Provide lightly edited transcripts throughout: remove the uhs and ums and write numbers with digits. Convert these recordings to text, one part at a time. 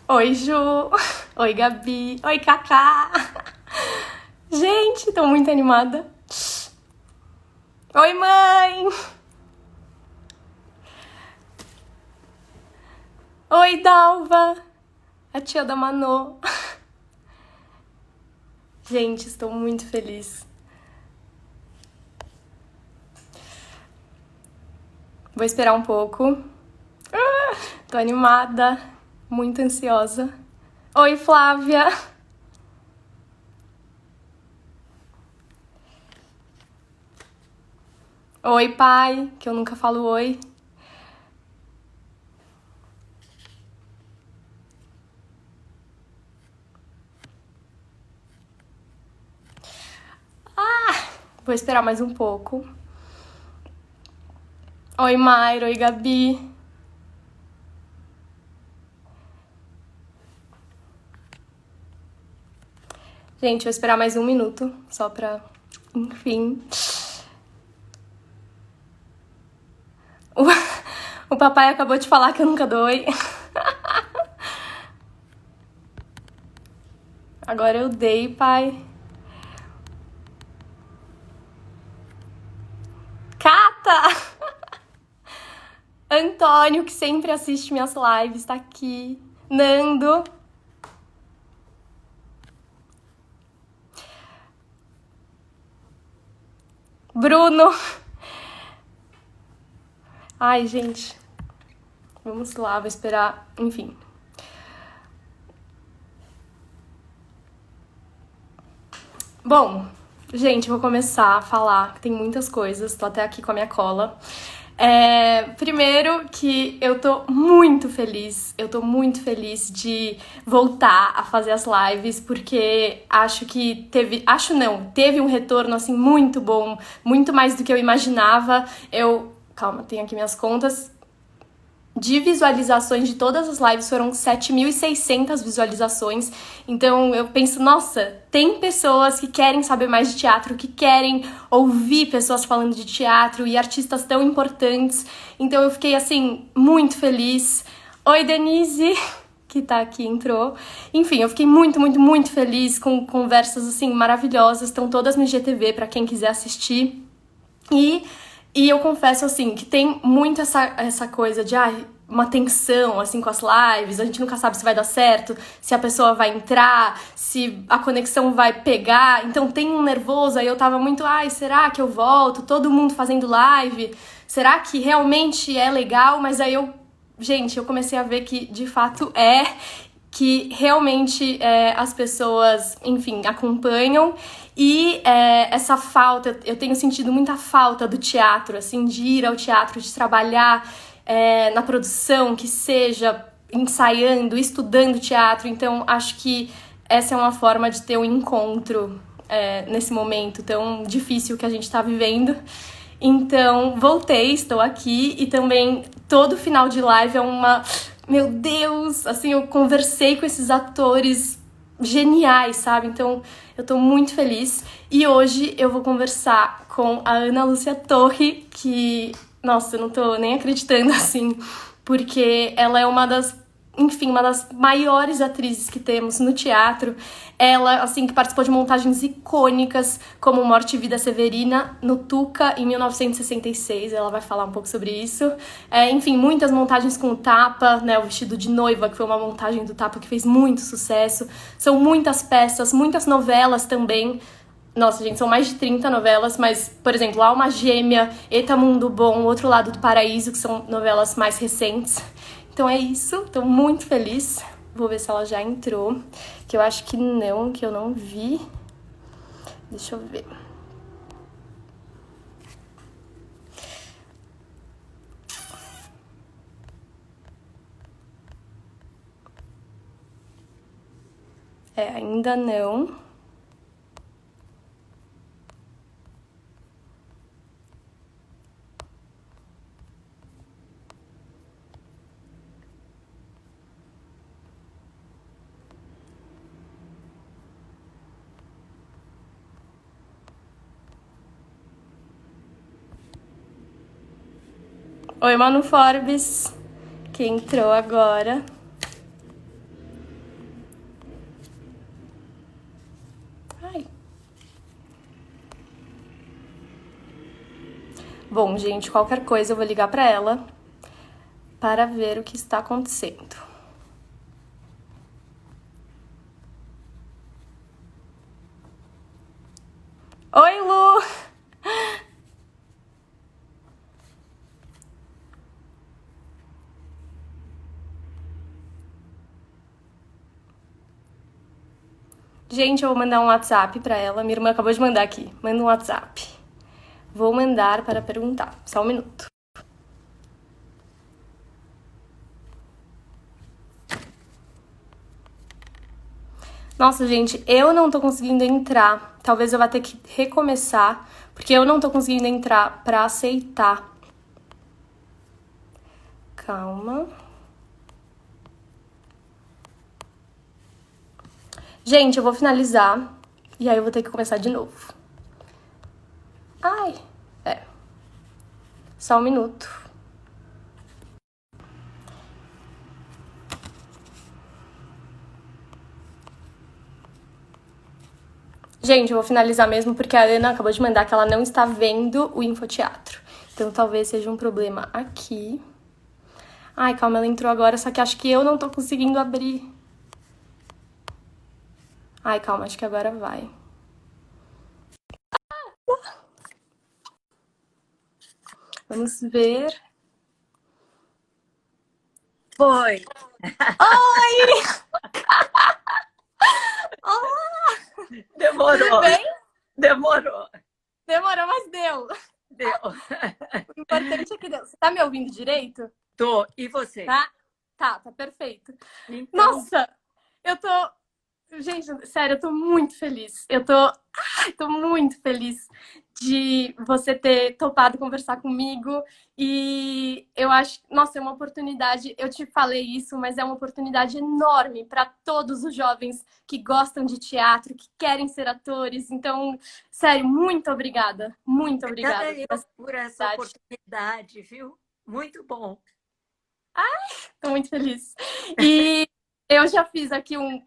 Oi, Ju. Oi, Gabi. Oi, Cacá. Gente, tô muito animada. Oi, mãe. Oi, Dalva. A tia da Manô. Gente, estou muito feliz. Vou esperar um pouco. Tô animada. Muito ansiosa. Oi, Flávia. Oi, pai, que eu nunca falo oi. Vou esperar mais um pouco. Oi, Mayra. Oi, Gabi. Gente, vou esperar mais um minuto, só pra... Enfim. O papai acabou de falar que eu nunca dou oi. Agora eu dei, pai. Cata! Antônio, que sempre assiste minhas lives, tá aqui. Nando. Bruno. Ai, gente. Vamos lá, vou esperar. Enfim. Bom, gente, vou começar a falar. Tem muitas coisas. Tô até aqui com a minha cola. Primeiro que eu tô muito feliz. Eu tô muito feliz de voltar a fazer as lives, porque acho que teve... Acho não, teve um retorno, assim, muito bom. Muito mais do que eu imaginava. Calma, tenho aqui minhas contas. De visualizações de todas as lives foram 7.600 visualizações. Então eu penso, nossa, tem pessoas que querem saber mais de teatro, que querem ouvir pessoas falando de teatro e artistas tão importantes. Então eu fiquei, assim, muito feliz. Oi, Denise, que tá aqui, entrou. Enfim, eu fiquei muito, muito, muito feliz com conversas, assim, maravilhosas. Estão todas no IGTV para quem quiser assistir. E eu confesso, assim, que tem muito essa coisa de, uma tensão, assim, com as lives, a gente nunca sabe se vai dar certo, se a pessoa vai entrar, se a conexão vai pegar, então tem um nervoso, aí eu tava muito, será que eu volto? Todo mundo fazendo live, será que realmente é legal? Mas aí eu comecei a ver que, de fato, que realmente as pessoas, enfim, acompanham. E essa falta, eu tenho sentido muita falta do teatro, assim, de ir ao teatro, de trabalhar na produção, que seja ensaiando, estudando teatro. Então, acho que essa é uma forma de ter um encontro nesse momento tão difícil que a gente tá vivendo. Então, voltei, estou aqui e também todo final de live é uma... Meu Deus, assim, eu conversei com esses atores geniais, sabe? Então, eu tô muito feliz. E hoje eu vou conversar com a Ana Lúcia Torre, que, nossa, eu não tô nem acreditando, assim, porque ela é uma das maiores atrizes que temos no teatro. Ela, assim, que participou de montagens icônicas, como Morte e Vida Severina, no Tuca, em 1966. Ela vai falar um pouco sobre isso. Enfim, muitas montagens com o Tapa, né? O Vestido de Noiva, que foi uma montagem do Tapa que fez muito sucesso. São muitas peças, muitas novelas também. Nossa, gente, são mais de 30 novelas, mas, por exemplo, Alma Gêmea, Eta Mundo Bom, Outro Lado do Paraíso, que são novelas mais recentes. Então é isso, tô muito feliz. Vou ver se ela já entrou, que eu acho que não, que eu não vi. Deixa eu ver. Ainda não. Oi, Manu Forbes, que entrou agora. Bom, gente, qualquer coisa eu vou ligar pra ela para ver o que está acontecendo. Oi, Lu! Gente, eu vou mandar um WhatsApp pra ela. Minha irmã acabou de mandar aqui. Manda um WhatsApp. Vou mandar para perguntar. Só um minuto. Nossa, gente, eu não tô conseguindo entrar. Talvez eu vá ter que recomeçar, porque eu não tô conseguindo entrar pra aceitar. Calma. Gente, eu vou finalizar e aí eu vou ter que começar de novo. Ai, só um minuto. Gente, eu vou finalizar mesmo porque a Ana acabou de mandar que ela não está vendo o infoteatro. Então talvez seja um problema aqui. Ai, calma, ela entrou agora, só que acho que eu não tô conseguindo abrir. Ai, calma, acho que agora vai. Vamos ver. Foi. Oi! Demorou. Tudo bem? Demorou. Demorou, mas deu. Deu. O importante é que deu. Você tá me ouvindo direito? Tô. E você? Tá? Tá perfeito. Então, Nossa, eu tô. Gente, sério, eu tô muito feliz. Tô muito feliz de você ter topado conversar comigo. E eu acho, nossa, é uma oportunidade. Eu te falei isso, mas é uma oportunidade enorme para todos os jovens que gostam de teatro, que querem ser atores. Então, sério, muito obrigada. Muito obrigada obrigada eu por essa por essa oportunidade. oportunidade, viu? Muito bom. Tô muito feliz. E eu já fiz aqui uma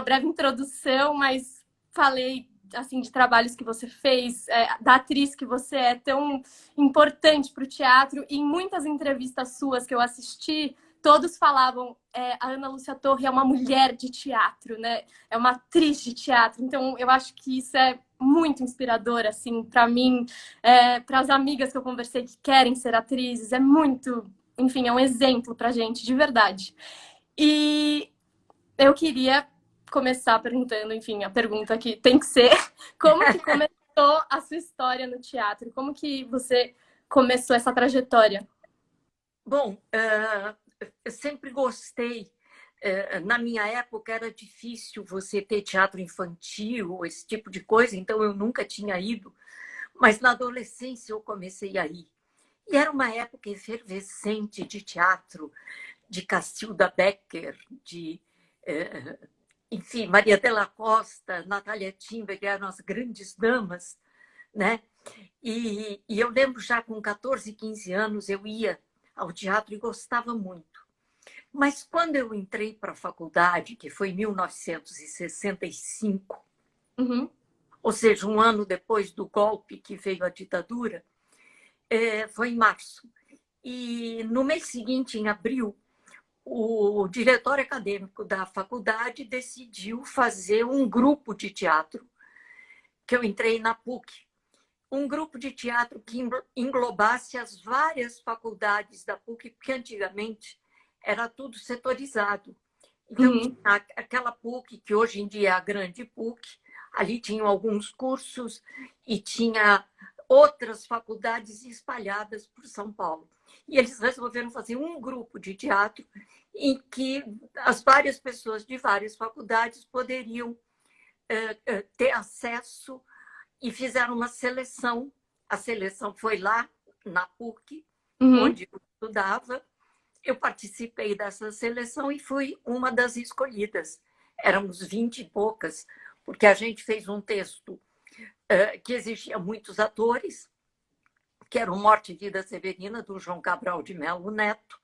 breve introdução, mas falei assim de trabalhos que você fez, da atriz que você é tão importante para o teatro. E em muitas entrevistas suas que eu assisti, todos falavam a Ana Lúcia Torre é uma mulher de teatro, né? É uma atriz de teatro. Então eu acho que isso é muito inspirador, assim, para mim, para as amigas que eu conversei que querem ser atrizes, é muito, enfim, é um exemplo pra gente, de verdade. E eu queria começar perguntando, enfim, a pergunta que tem que ser, como que começou a sua história no teatro? Como que você começou essa trajetória? Bom, eu sempre gostei. Na minha época era difícil você ter teatro infantil, esse tipo de coisa, então eu nunca tinha ido. Mas na adolescência eu comecei a ir. E era uma época efervescente de teatro, de Cacilda Becker, de, enfim, Maria Della Costa, Natália Timber, que eram as grandes damas, né? E eu lembro já com 14, 15 anos eu ia ao teatro e gostava muito. Mas quando eu entrei para a faculdade, que foi em 1965, Uhum, ou seja, um ano depois do golpe que veio a ditadura, foi em março. E no mês seguinte, em abril, o diretor acadêmico da faculdade decidiu fazer um grupo de teatro, que eu entrei na PUC, um grupo de teatro que englobasse as várias faculdades da PUC, porque antigamente era tudo setorizado. Então, tinha uhum, aquela PUC, que hoje em dia é a grande PUC, ali tinham alguns cursos e tinha outras faculdades espalhadas por São Paulo. E eles resolveram fazer um grupo de teatro em que as várias pessoas de várias faculdades poderiam ter acesso e fizeram uma seleção. A seleção foi lá, na PUC, uhum. onde eu estudava. Eu participei dessa seleção e fui uma das escolhidas. Éramos 20 e poucas, porque a gente fez um texto que exigia muitos atores, que era o Morte e Vida Severina, do João Cabral de Melo Neto.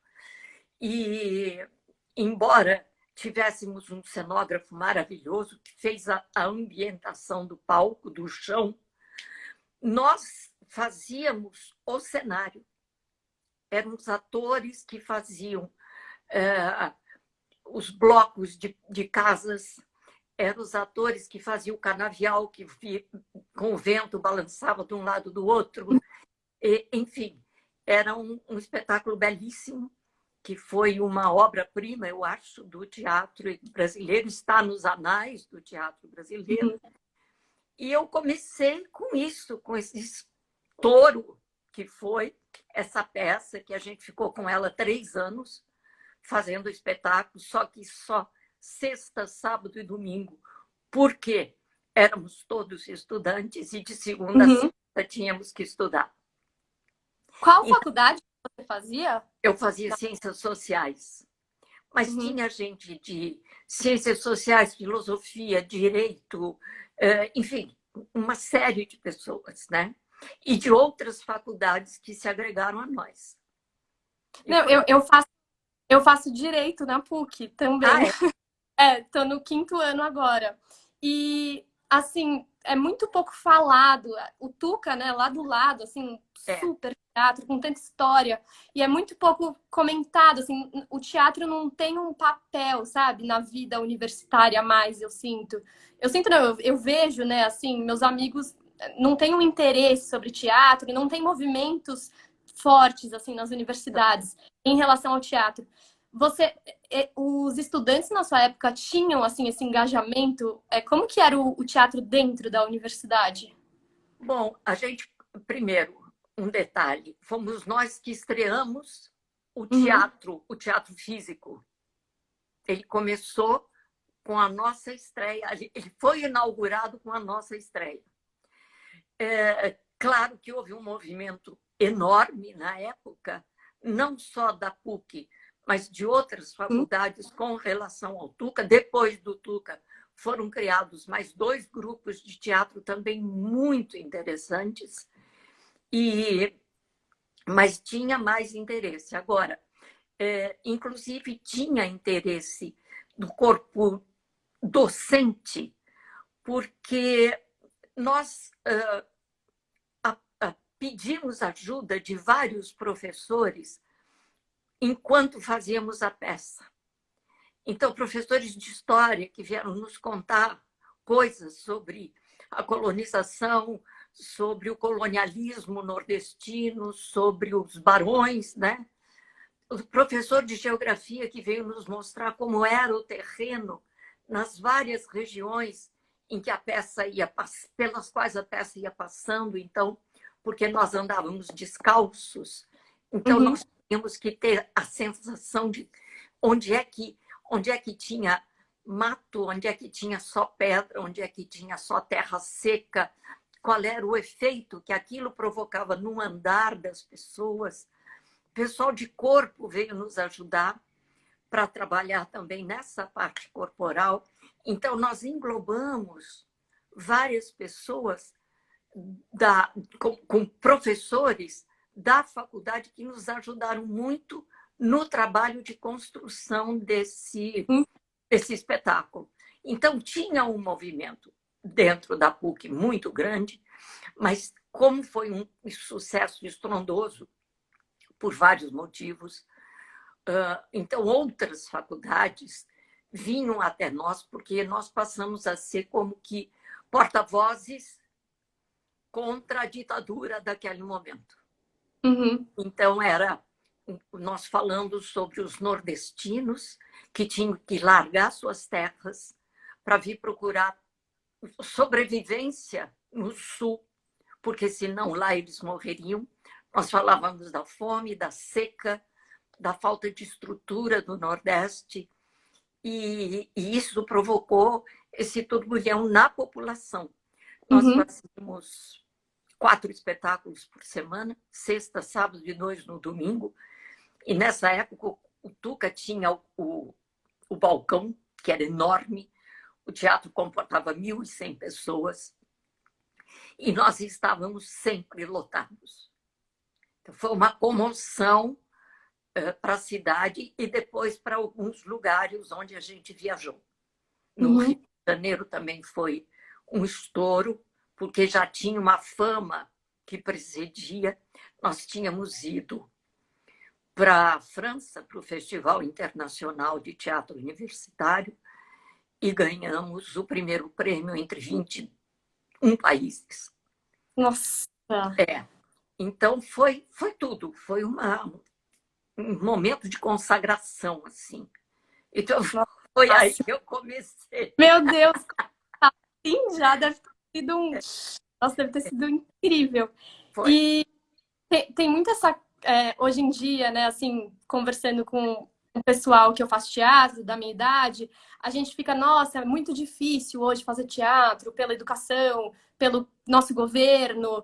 E, embora tivéssemos um cenógrafo maravilhoso que fez a ambientação do palco, do chão, nós fazíamos o cenário. Eram os atores que faziam os blocos de casas, eram os atores que faziam o canavial, que com o vento balançava de um lado do outro. Enfim, era um espetáculo belíssimo, que foi uma obra-prima, eu acho, do teatro brasileiro, está nos anais do teatro brasileiro. Uhum. E eu comecei com isso, com esse estouro que foi essa peça, que a gente ficou com ela 3 anos, fazendo o espetáculo, só que só sexta, sábado e domingo. Por quê? Éramos todos estudantes e de segunda a Uhum. sexta tínhamos que estudar. Qual Então, faculdade você fazia? eu fazia ciências sociais, mas Uhum. tinha gente de ciências sociais, filosofia, direito, enfim, uma série de pessoas, né? E de outras faculdades que se agregaram a nós. E Não, foi... eu faço direito na PUC também. Ah, é? Tô no 5º ano agora. E, assim, é muito pouco falado. O Tuca, né, lá do lado, assim, É. super teatro, com tanta história. E é muito pouco comentado, assim, o teatro não tem um papel, sabe, na vida universitária mais, eu sinto. Eu sinto, não, eu vejo, né, assim, meus amigos não têm um interesse sobre teatro, não tem movimentos fortes, assim, nas universidades em relação ao teatro. Você, os estudantes na sua época tinham assim esse engajamento? Como que era o teatro dentro da universidade? Bom, a gente, primeiro, um detalhe, fomos nós que estreamos Uhum. o teatro físico. Ele começou com a nossa estreia, ele foi inaugurado com a nossa estreia. Claro que houve um movimento enorme na época, não só da PUC, mas de outras faculdades com relação ao Tuca. Depois do Tuca, foram criados mais 2 grupos de teatro também muito interessantes, mas tinha mais interesse. Agora, inclusive, tinha interesse do corpo docente, porque nós pedimos ajuda de vários professores enquanto fazíamos a peça. Então, professores de história que vieram nos contar coisas sobre a colonização, sobre o colonialismo nordestino, sobre os barões, né? O professor de geografia que veio nos mostrar como era o terreno nas várias regiões em que a peça ia pelas quais a peça ia passando, então, porque nós andávamos descalços, então Uhum. nós tínhamos que ter a sensação de onde é que tinha mato, onde é que tinha só pedra, onde é que tinha só terra seca, qual era o efeito que aquilo provocava no andar das pessoas. O pessoal de corpo veio nos ajudar para trabalhar também nessa parte corporal. Então, nós englobamos várias pessoas com professores da faculdade que nos ajudaram muito no trabalho de construção desse espetáculo. Então, tinha um movimento dentro da PUC muito grande, mas como foi um sucesso estrondoso, por vários motivos, então outras faculdades vinham até nós, porque nós passamos a ser como que porta-vozes contra a ditadura daquele momento. Uhum. Então, era nós falando sobre os nordestinos que tinham que largar suas terras para vir procurar sobrevivência no sul, porque senão lá eles morreriam. Nós falávamos da fome, da seca, da falta de estrutura do Nordeste, e isso provocou esse turbulhão na população. Nós Uhum. fazíamos 4 espetáculos por semana, sexta, sábado e 2 no domingo, e nessa época o Tuca tinha o balcão, que era enorme, o teatro comportava 1.100 pessoas, e nós estávamos sempre lotados. Então, foi uma comoção para a cidade e depois para alguns lugares onde a gente viajou. No Rio Uhum. de Janeiro também foi um estouro, porque já tinha uma fama que precedia, nós tínhamos ido para a França, para o Festival Internacional de Teatro Universitário, e ganhamos o primeiro prêmio entre 21 países. Nossa! Então, foi tudo. Foi um momento de consagração, assim. Então, foi aí que eu comecei. Meu Deus! Sim, já deve ter sido Nossa, deve ter sido incrível. Foi. E tem muito essa... hoje em dia, né, assim, conversando com o pessoal que eu faço teatro, da minha idade, a gente fica, nossa, é muito difícil hoje fazer teatro pela educação, pelo nosso governo,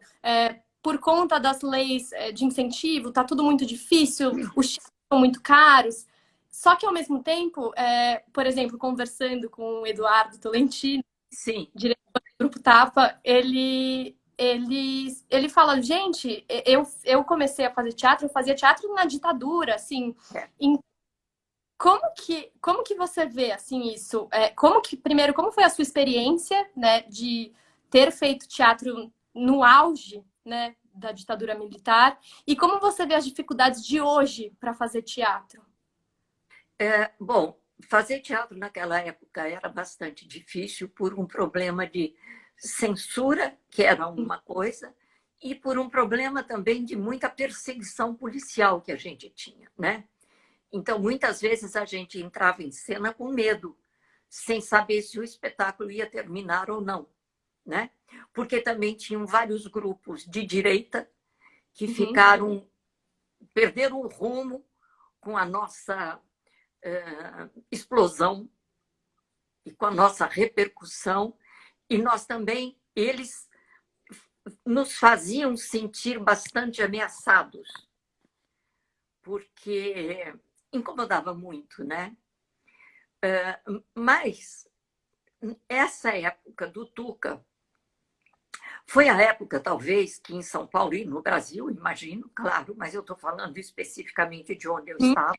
por conta das leis de incentivo, tá tudo muito difícil, os teatros são muito caros. Só que, ao mesmo tempo, por exemplo, conversando com o Eduardo Tolentino, Sim. diretor do Grupo Tapa, ele fala, gente, eu comecei a fazer teatro, eu fazia teatro na ditadura, assim. Como que você vê, assim, isso? Primeiro, como foi a sua experiência, né, de ter feito teatro no auge, né, da ditadura militar? E como você vê as dificuldades de hoje para fazer teatro? Bom, fazer teatro naquela época era bastante difícil por um problema de censura, que era uma coisa, e por um problema também de muita perseguição policial que a gente tinha, né? Então, muitas vezes a gente entrava em cena com medo, sem saber se o espetáculo ia terminar ou não, né? Porque também tinham vários grupos de direita que perderam o rumo com a nossa explosão e com a nossa repercussão, e nós também, eles nos faziam sentir bastante ameaçados, porque incomodava muito, né? Mas essa época do Tuca foi a época, talvez, que em São Paulo e no Brasil, imagino, claro, mas eu estou falando especificamente de onde eu estava,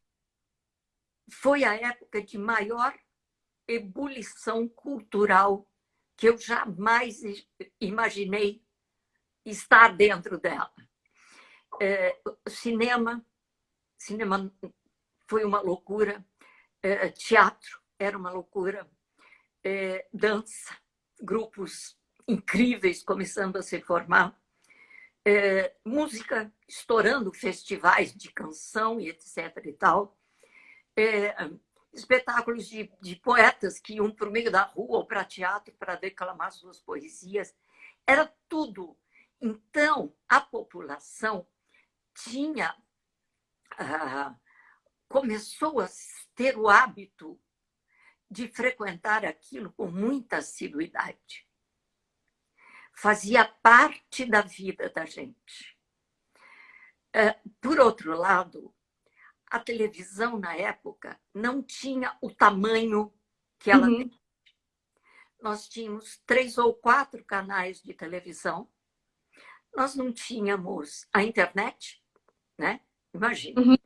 foi a época de maior ebulição cultural que eu jamais imaginei estar dentro dela. Cinema foi uma loucura, teatro era uma loucura, dança, grupos incríveis começando a se formar, música estourando, festivais de canção e etc. e tal, espetáculos de poetas que iam para o meio da rua ou para teatro para declamar suas poesias. Era tudo. Então, a população começou a ter o hábito de frequentar aquilo com muita assiduidade. Fazia parte da vida da gente. Por outro lado, a televisão, na época, não tinha o tamanho que ela tem. Nós tínhamos 3 ou 4 canais de televisão. Nós não tínhamos a internet, né? Imagina.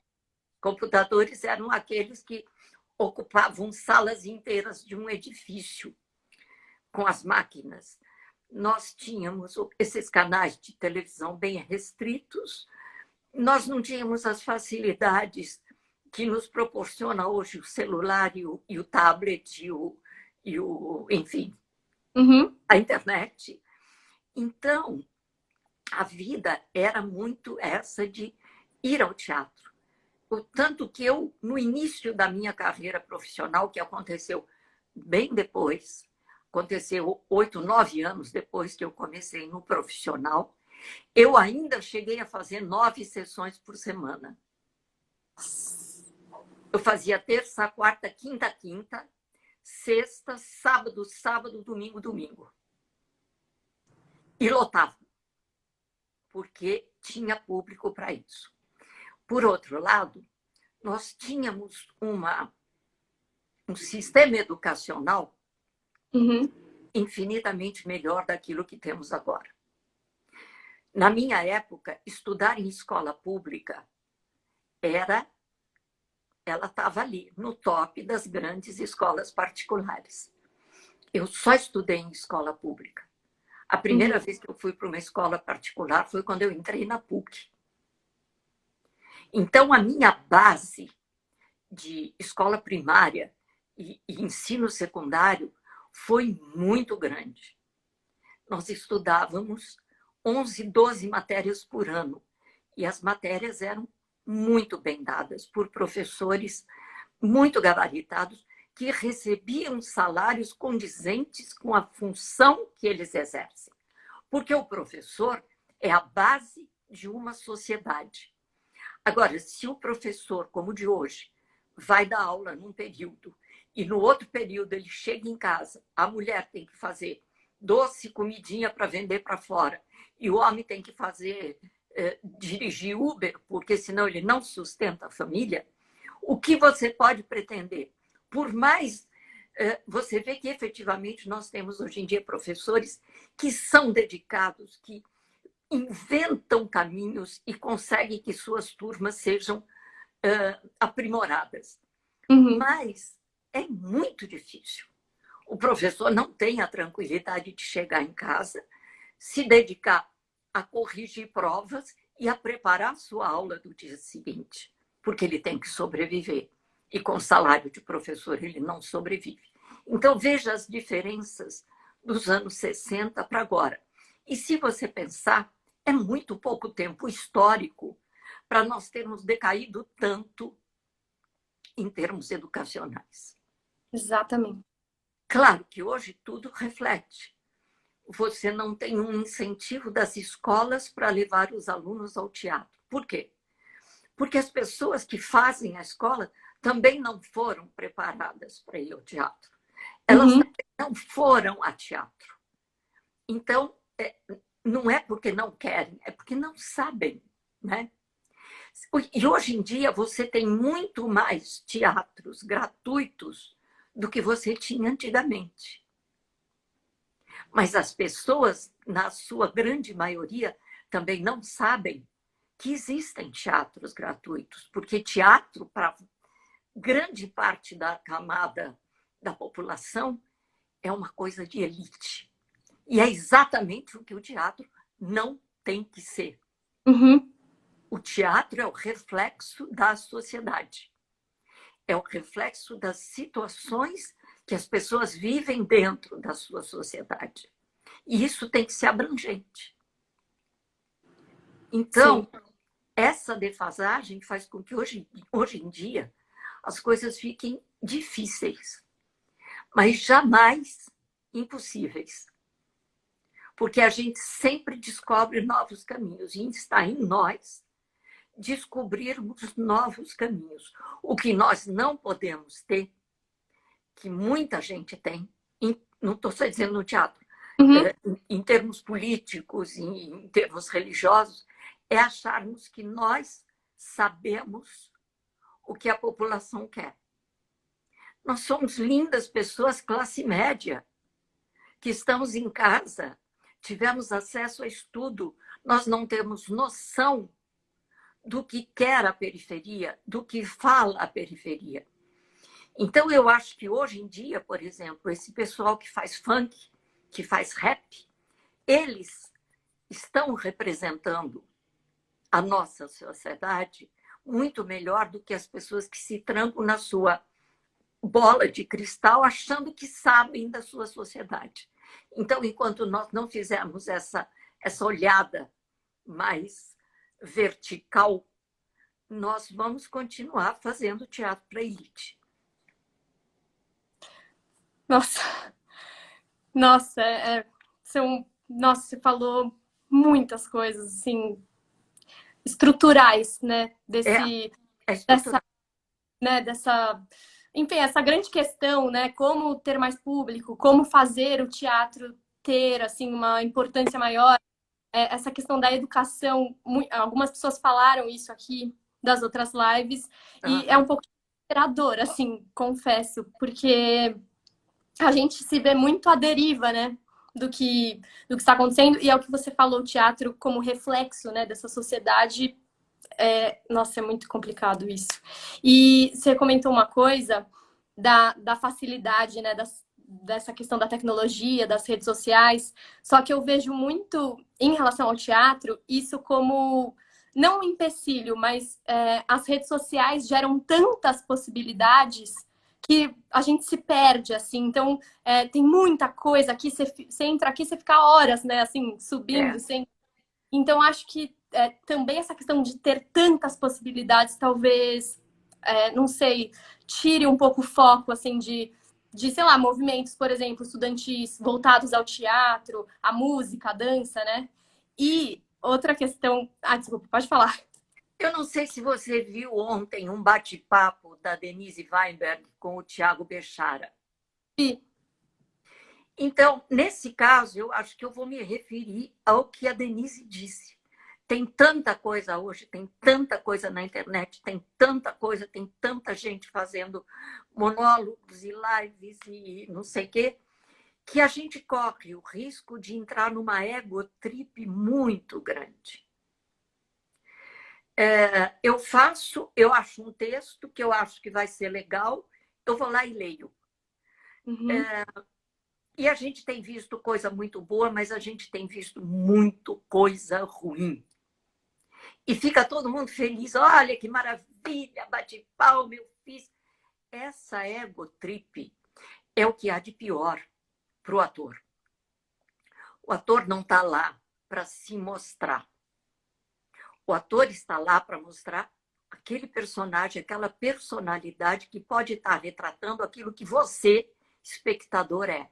Computadores eram aqueles que ocupavam salas inteiras de um edifício com as máquinas. Nós tínhamos esses canais de televisão bem restritos. Nós não tínhamos as facilidades que nos proporciona hoje o celular e o tablet enfim, a internet. Então, a vida era muito essa de ir ao teatro. Tanto que eu, no início da minha carreira profissional, que aconteceu bem depois, aconteceu 8, 9 anos depois que eu comecei no profissional, eu ainda cheguei a fazer 9 sessões por semana. Eu fazia terça, quarta, quinta, sexta, sábado, domingo. E lotava, porque tinha público para isso. Por outro lado, nós tínhamos um sistema educacional infinitamente melhor daquilo que temos agora. Na minha época, estudar em escola pública ela estava ali, no top das grandes escolas particulares. Eu só estudei em escola pública. A primeira vez que eu fui para uma escola particular foi quando eu entrei na PUC. Então, a minha base de escola primária e ensino secundário foi muito grande. Nós estudávamos 11, 12 matérias por ano. E as matérias eram muito bem dadas por professores muito gabaritados que recebiam salários condizentes com a função que eles exercem. Porque o professor é a base de uma sociedade. Agora, se o professor, como o de hoje, vai dar aula num período e no outro período ele chega em casa, a mulher tem que fazer doce, comidinha para vender para fora e o homem tem que fazer dirigir Uber, porque senão ele não sustenta a família, o que você pode pretender? Por mais você vê que efetivamente nós temos hoje em dia professores que são dedicados, que inventam caminhos e conseguem que suas turmas sejam aprimoradas. Mas é muito difícil. O professor não tem a tranquilidade de chegar em casa, se dedicar a corrigir provas e a preparar a sua aula do dia seguinte, porque ele tem que sobreviver. E com salário de professor ele não sobrevive. Então, veja as diferenças dos anos 60 para agora. E se você pensar, é muito pouco tempo histórico para nós termos decaído tanto em termos educacionais. Exatamente. Claro que hoje tudo reflete. Você não tem um incentivo das escolas para levar os alunos ao teatro. Por quê? Porque as pessoas que fazem a escola também não foram preparadas para ir ao teatro. Elas também não foram a teatro. Então, não é porque não querem, é porque não sabem, né? E hoje em dia você tem muito mais teatros gratuitos do que você tinha antigamente. Mas as pessoas, na sua grande maioria, também não sabem que existem teatros gratuitos, porque teatro, para grande parte da camada da população, é uma coisa de elite. E é exatamente o que o teatro não tem que ser. O teatro é o reflexo da sociedade. É o reflexo das situações que as pessoas vivem dentro da sua sociedade. E isso tem que ser abrangente. Então, sim, essa defasagem faz com que hoje em dia as coisas fiquem difíceis, mas jamais impossíveis. Porque a gente sempre descobre novos caminhos e está em nós descobrirmos novos caminhos. O que nós não podemos ter, que muita gente tem, não estou só dizendo no teatro, em termos políticos, em termos religiosos, é acharmos que nós sabemos o que a população quer. Nós somos lindas pessoas, classe média, que estamos em casa, tivemos acesso a estudo, nós não temos noção do que quer a periferia, do que fala a periferia. Então, eu acho que hoje em dia, por exemplo, esse pessoal que faz funk, que faz rap, eles estão representando a nossa sociedade muito melhor do que as pessoas que se trancam na sua bola de cristal achando que sabem da sua sociedade. Então, enquanto nós não fizermos essa olhada mais vertical, nós vamos continuar fazendo teatro para a elite. Nossa, nossa, você falou muitas coisas, assim, estruturais, né? Enfim, essa grande questão, né? Como ter mais público, como fazer o teatro ter, assim, uma importância maior. Essa questão da educação, algumas pessoas falaram isso aqui das outras lives, e é um pouco desesperador, assim, confesso, porque a gente se vê muito à deriva, né, do que está acontecendo, e é o que você falou, o teatro como reflexo, né, dessa sociedade. Nossa, é muito complicado isso. E você comentou uma coisa da facilidade, né, dessa questão da tecnologia, das redes sociais, só que eu vejo muito, em relação ao teatro, isso como, não um empecilho, mas as redes sociais geram tantas possibilidades que a gente se perde, assim. Então, tem muita coisa aqui, você entra aqui, você fica horas, né, assim, subindo, É. sem... Então, acho que também essa questão de ter tantas possibilidades, talvez, não sei, tire um pouco o foco, assim, sei lá, movimentos, por exemplo, estudantis voltados ao teatro, à música, à dança, né? E outra questão... Ah, desculpa, pode falar. Eu não sei se você viu ontem um bate-papo da Denise Weinberg com o Tiago Bechara. E, Então, nesse caso, eu acho que eu vou me referir ao que a Denise disse. Tem tanta coisa hoje, tem tanta coisa na internet, tem tanta coisa, tem tanta gente fazendo monólogos e lives e não sei o quê, que a gente corre o risco de entrar numa ego trip muito grande. Eu acho um texto que eu acho que vai ser legal, eu vou lá e leio. uhum, E a gente tem visto coisa muito boa, mas a gente tem visto muito coisa ruim. E fica todo mundo feliz. Olha que maravilha, bate palma, eu fiz. Essa ego trip é o que há de pior para o ator. O ator não está lá para se mostrar. O ator está lá para mostrar aquele personagem, aquela personalidade que pode estar retratando aquilo que você, espectador, é.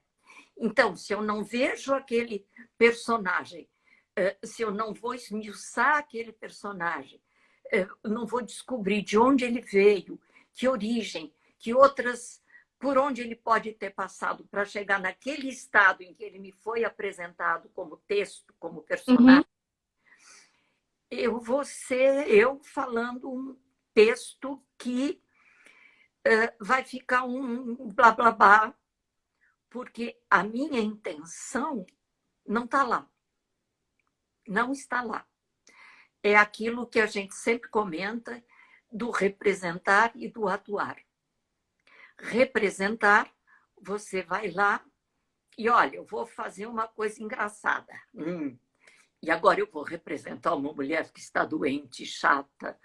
Então, se eu não vejo aquele personagem, se eu não vou esmiuçar aquele personagem, não vou descobrir de onde ele veio, que origem, que outras, por onde ele pode ter passado para chegar naquele estado em que ele me foi apresentado como texto, como uhum, personagem, eu vou ser eu falando um texto que vai ficar um blá blá blá, porque a minha intenção não está lá. Não está lá. É aquilo que a gente sempre comenta do representar e do atuar. Representar, você vai lá e olha, eu vou fazer uma coisa engraçada. E agora eu vou representar uma mulher que está doente, chata,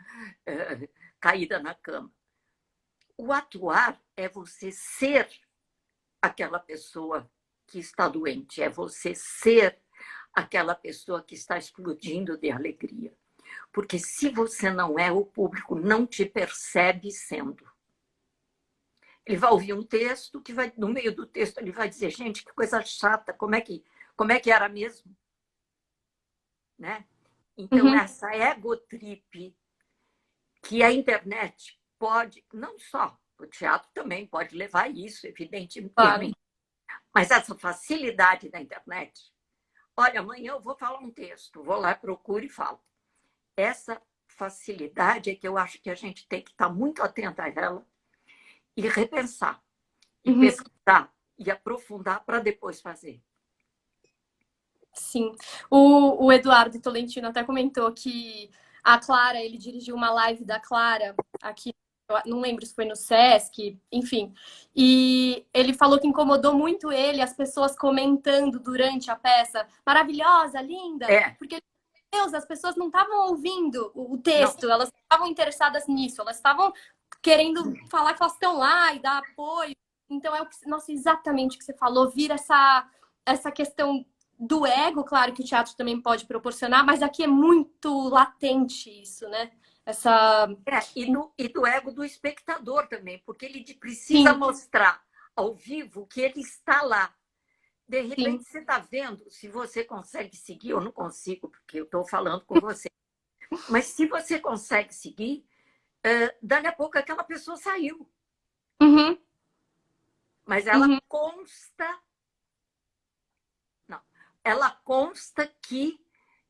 caída na cama. O atuar é você ser aquela pessoa que está doente, é você ser aquela pessoa que está explodindo de alegria. Porque se você não é, o público não te percebe sendo. Ele vai ouvir um texto que vai, no meio do texto, ele vai dizer, gente, que coisa chata, como é que era mesmo? Né? Então, uhum, essa egotrip que a internet pode, não só, o teatro também pode levar isso, claro. evidentemente, mas essa facilidade da internet. Olha, amanhã eu vou falar um texto, vou lá, procuro e falo. Essa facilidade é que eu acho que a gente tem que estar muito atenta a ela e repensar, e Uhum, pesquisar, e aprofundar para depois fazer. sim. O Eduardo Tolentino até comentou que a Clara, ele dirigiu uma live da Clara aqui, eu não lembro se foi no Sesc, enfim. E ele falou que incomodou muito ele as pessoas comentando durante a peça, maravilhosa, linda, É, porque Deus, as pessoas não estavam ouvindo o não, texto, elas estavam interessadas nisso, elas estavam querendo falar que elas estão lá e dar apoio. Então é o que, nossa, exatamente o que você falou, vira essa questão do ego, claro que o teatro também pode proporcionar, mas aqui é muito latente isso, né? Essa. e do ego do espectador também, porque ele precisa Sim, mostrar ao vivo que ele está lá. De sim. repente, você está vendo se você consegue seguir, eu não consigo, porque eu estou falando com você. Mas se você consegue seguir, dali a pouco aquela pessoa saiu. Uhum, Mas ela uhum, consta. Não, ela consta que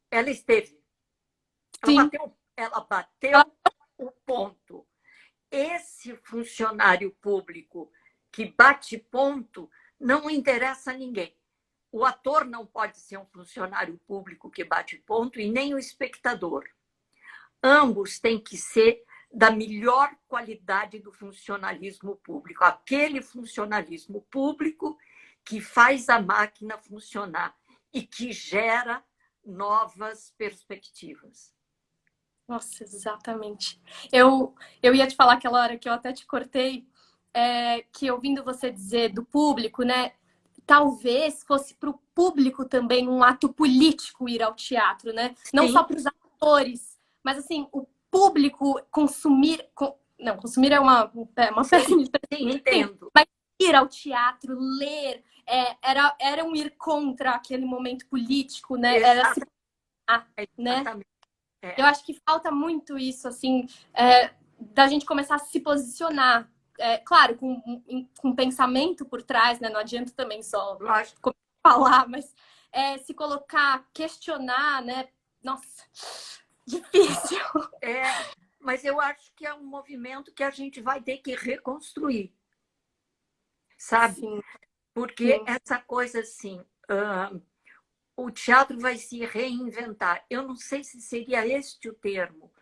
ela esteve. Ela sim. bateu, ela bateu o ponto. Esse funcionário público que bate ponto não interessa a ninguém. O ator não pode ser um funcionário público que bate ponto e nem o espectador. Ambos têm que ser da melhor qualidade do funcionalismo público. Aquele funcionalismo público que faz a máquina funcionar e que gera novas perspectivas. Nossa, exatamente. Eu ia te falar aquela hora que eu até te cortei, que ouvindo você dizer do público, né? Talvez fosse para o público também um ato político ir ao teatro, né? Não só Sim, para os atores, mas assim, o público consumir. Não, consumir é uma sim, péssima sim, expressão, entendo. mas ir ao teatro, ler, era um ir contra aquele momento político, né? Era se. Exatamente. Né? Exatamente. Eu acho que falta muito isso, assim, da gente começar a se posicionar. Claro, com pensamento por trás, né? Não adianta também só Lógico. falar, mas se colocar, questionar, né? Nossa, difícil. Mas eu acho que é um movimento que a gente vai ter que reconstruir, sabe? Sim, Porque sim. essa coisa assim, o teatro vai se reinventar. Eu não sei se seria este o termo.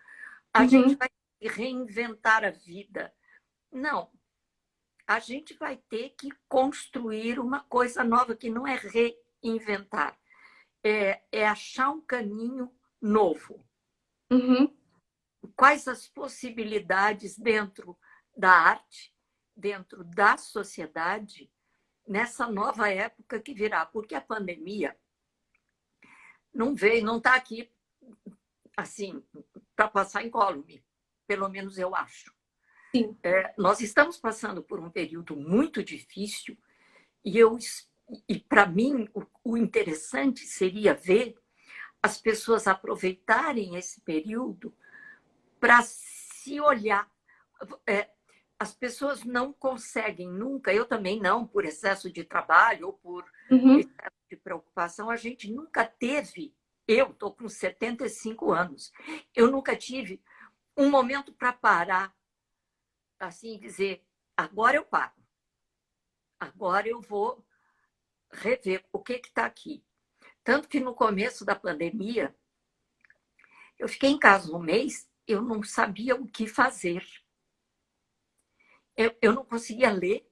A gente Uhum, vai reinventar a vida. Não, a gente vai ter que construir uma coisa nova, que não é reinventar, é achar um caminho novo. uhum. Quais as possibilidades dentro da arte, dentro da sociedade, nessa nova época que virá? Porque a pandemia não veio, não está aqui assim para passar incólume, pelo menos eu acho. Sim. Nós estamos passando por um período muito difícil e para mim o interessante seria ver as pessoas aproveitarem esse período para se olhar. As pessoas não conseguem nunca, eu também não, por excesso de trabalho ou por Uhum. excesso de preocupação, a gente nunca teve. Eu estou com 75 anos, eu nunca tive um momento para parar, assim, dizer: agora eu paro, agora eu vou rever o que está aqui. Tanto que no começo da pandemia, eu fiquei em casa um mês, eu não sabia o que fazer. Eu não conseguia ler,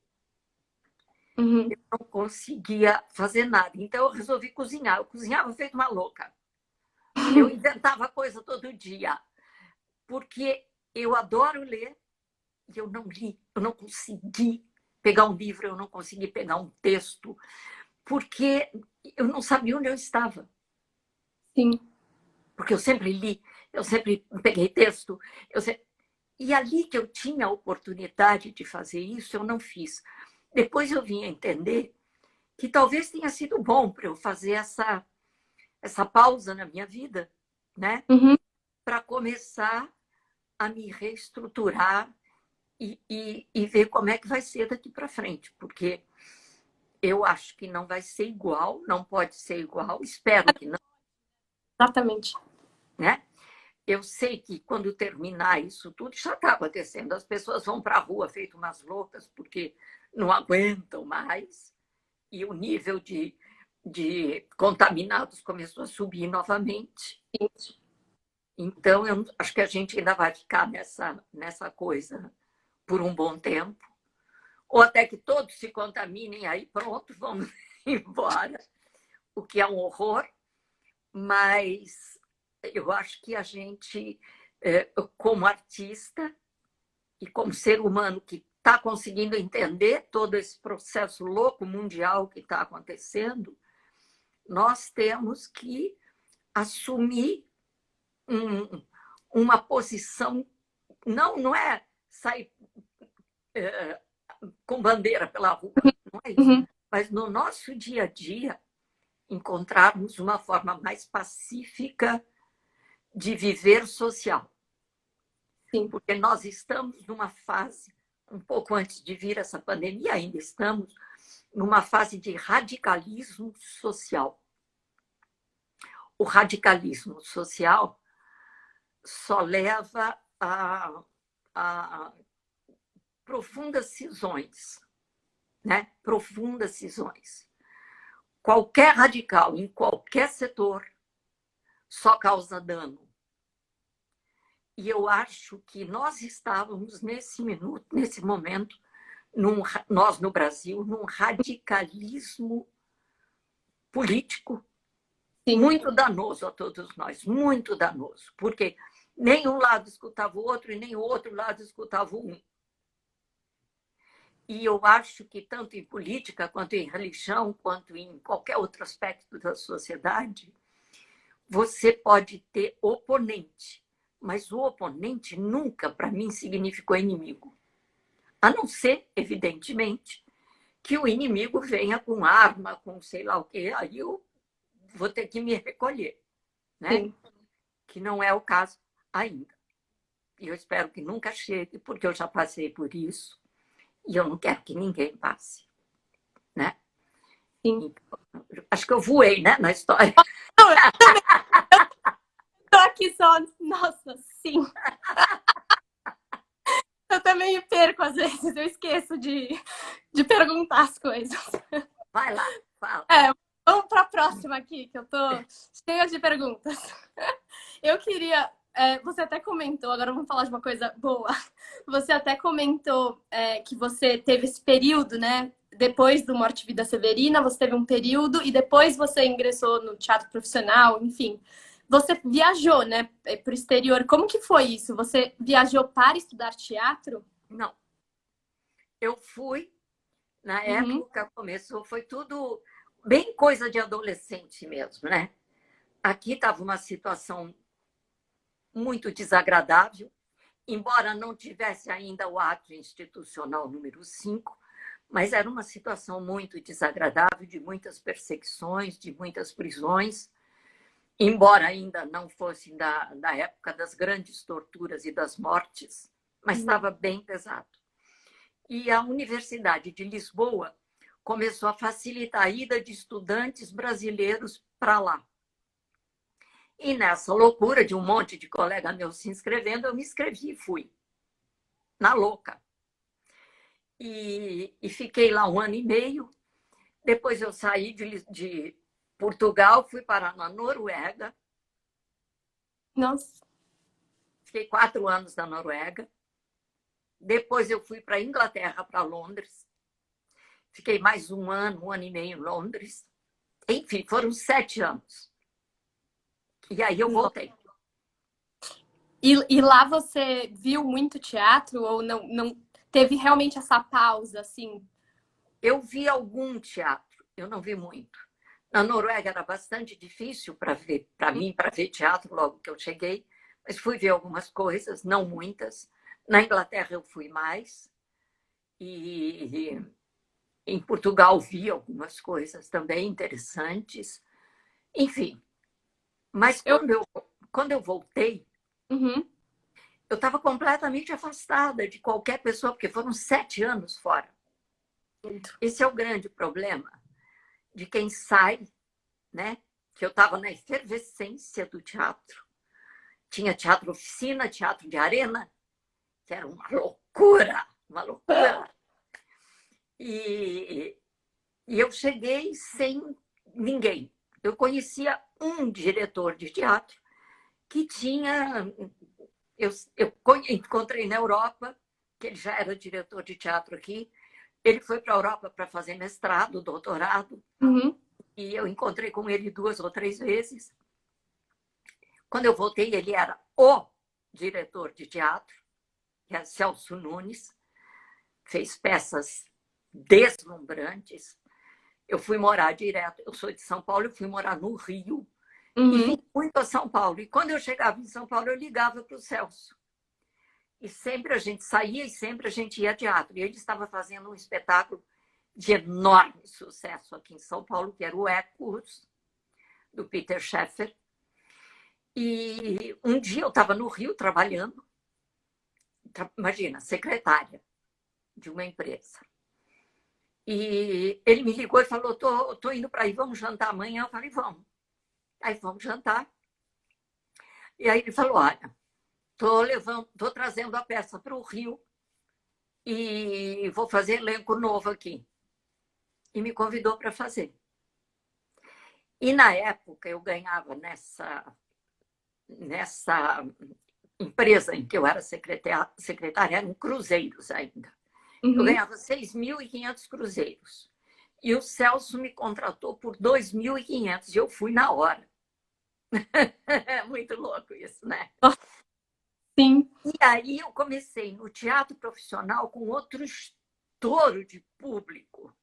Uhum. não conseguia fazer nada. Então, eu resolvi cozinhar. Eu cozinhava feito uma louca. Eu inventava coisa todo dia, porque eu adoro ler e eu não li, eu não consegui pegar um livro, eu não consegui pegar um texto, porque eu não sabia onde eu estava. Sim. Porque eu sempre li, eu sempre peguei texto. E ali que eu tinha a oportunidade de fazer isso, eu não fiz. Depois eu vim a entender que talvez tenha sido bom para eu fazer essa pausa na minha vida, né? Uhum. Para começar a me reestruturar e ver como é que vai ser daqui para frente, porque eu acho que não vai ser igual, não pode ser igual, espero que não, Exatamente. né? Eu sei que quando terminar isso tudo, já está acontecendo, as pessoas vão para a rua feito umas loucas porque não aguentam mais, e o nível de contaminados começou a subir novamente. Então, eu acho que a gente ainda vai ficar nessa coisa por um bom tempo, ou até que todos se contaminem, aí pronto, vamos embora, o que é um horror, mas eu acho que a gente, como artista e como ser humano que está conseguindo entender todo esse processo louco mundial que está acontecendo, nós temos que assumir uma posição, não é sair com bandeira pela rua, não é isso, Uhum. mas no nosso dia a dia encontrarmos uma forma mais pacífica de viver social, Sim. porque nós estamos numa fase, um pouco antes de vir essa pandemia, ainda estamos numa fase de radicalismo social. O radicalismo social só leva a profundas cisões, né? Profundas cisões. Qualquer radical em qualquer setor só causa dano. E eu acho que nós estávamos nesse minuto, nesse momento, nós no Brasil, num radicalismo político Sim. muito danoso a todos nós, muito danoso, porque nem um lado escutava o outro e nem o outro lado escutava um. E eu acho que tanto em política, quanto em religião, quanto em qualquer outro aspecto da sociedade, você pode ter oponente, mas o oponente nunca, para mim, significou inimigo. A não ser, evidentemente, que o inimigo venha com arma, com sei lá o quê, aí eu vou ter que me recolher, né? Sim. Que não é o caso ainda. E eu espero que nunca chegue, porque eu já passei por isso e eu não quero que ninguém passe, né? Sim. Então, acho que eu voei, né, na história. Tô aqui só, nossa, sim. Eu também me perco às vezes, eu esqueço de perguntar as coisas. Vai lá, fala. Vamos para a próxima aqui, que eu tô cheia de perguntas. Eu queria. Você até comentou, agora vamos falar de uma coisa boa. Você até comentou que você teve esse período, né? Depois do Morte e Vida Severina, você teve um período e depois você ingressou no teatro profissional, enfim. Você viajou, né, para o exterior. Como que foi isso? Você viajou para estudar teatro? Não. Eu fui, na Uhum. época, começou, foi tudo bem coisa de adolescente mesmo, né? Aqui estava uma situação muito desagradável, embora não tivesse ainda o ato institucional número 5, mas era uma situação muito desagradável, de muitas perseguições, de muitas prisões, embora ainda não fosse da época das grandes torturas e das mortes, mas estava bem pesado. E a Universidade de Lisboa começou a facilitar a ida de estudantes brasileiros para lá. E nessa loucura de um monte de colega meu se inscrevendo, eu me inscrevi e fui, na louca. E fiquei lá 1 ano e meio. Depois eu saí de Portugal, fui parar na Noruega. Nossa. Fiquei 4 anos na Noruega. Depois eu fui para a Inglaterra, para Londres. Fiquei mais 1 ano e meio em Londres. Enfim, foram 7 anos. E aí eu voltei. E lá você viu muito teatro ou não teve realmente essa pausa, assim? Eu vi algum teatro, eu não vi muito. Na Noruega era bastante difícil para mim, para ver teatro logo que eu cheguei, mas fui ver algumas coisas, não muitas. Na Inglaterra eu fui mais. E em Portugal vi algumas coisas também interessantes. Enfim, mas Eu... quando eu voltei, Uhum. eu estava completamente afastada de qualquer pessoa, porque foram 7 anos fora. Esse é o grande problema de quem sai, né? Que eu estava na efervescência do teatro. Tinha teatro oficina, teatro de arena, que era uma loucura, uma loucura. E eu cheguei sem ninguém. Eu conhecia um diretor de teatro que tinha. Eu encontrei na Europa, que ele já era diretor de teatro aqui. Ele foi para a Europa para fazer mestrado, doutorado, Uhum. e eu encontrei com ele 2 ou 3 vezes. Quando eu voltei, ele era o diretor de teatro, que é Celso Nunes, fez peças deslumbrantes. Eu fui morar direto, eu sou de São Paulo, eu fui morar no Rio, e vim Uhum. muito a São Paulo. E quando eu chegava em São Paulo, eu ligava para o Celso. E sempre a gente saía e sempre a gente ia a teatro. E ele estava fazendo um espetáculo de enorme sucesso aqui em São Paulo, que era o Ecos, do Peter Sheffer. E um dia eu estava no Rio trabalhando, imagina, secretária de uma empresa. E ele me ligou e falou: tô indo para aí, vamos jantar amanhã? Eu falei: vamos. Aí vamos jantar. E aí ele falou: olha, tô trazendo a peça para o Rio e vou fazer elenco novo aqui. E me convidou para fazer. E na época eu ganhava nessa empresa em que eu era secretária, eram cruzeiros ainda. Eu Uhum. ganhava 6.500 cruzeiros. E o Celso me contratou por 2.500 e eu fui na hora. É muito louco isso, né? Nossa, sim. E aí eu comecei no teatro profissional com outro estouro de público,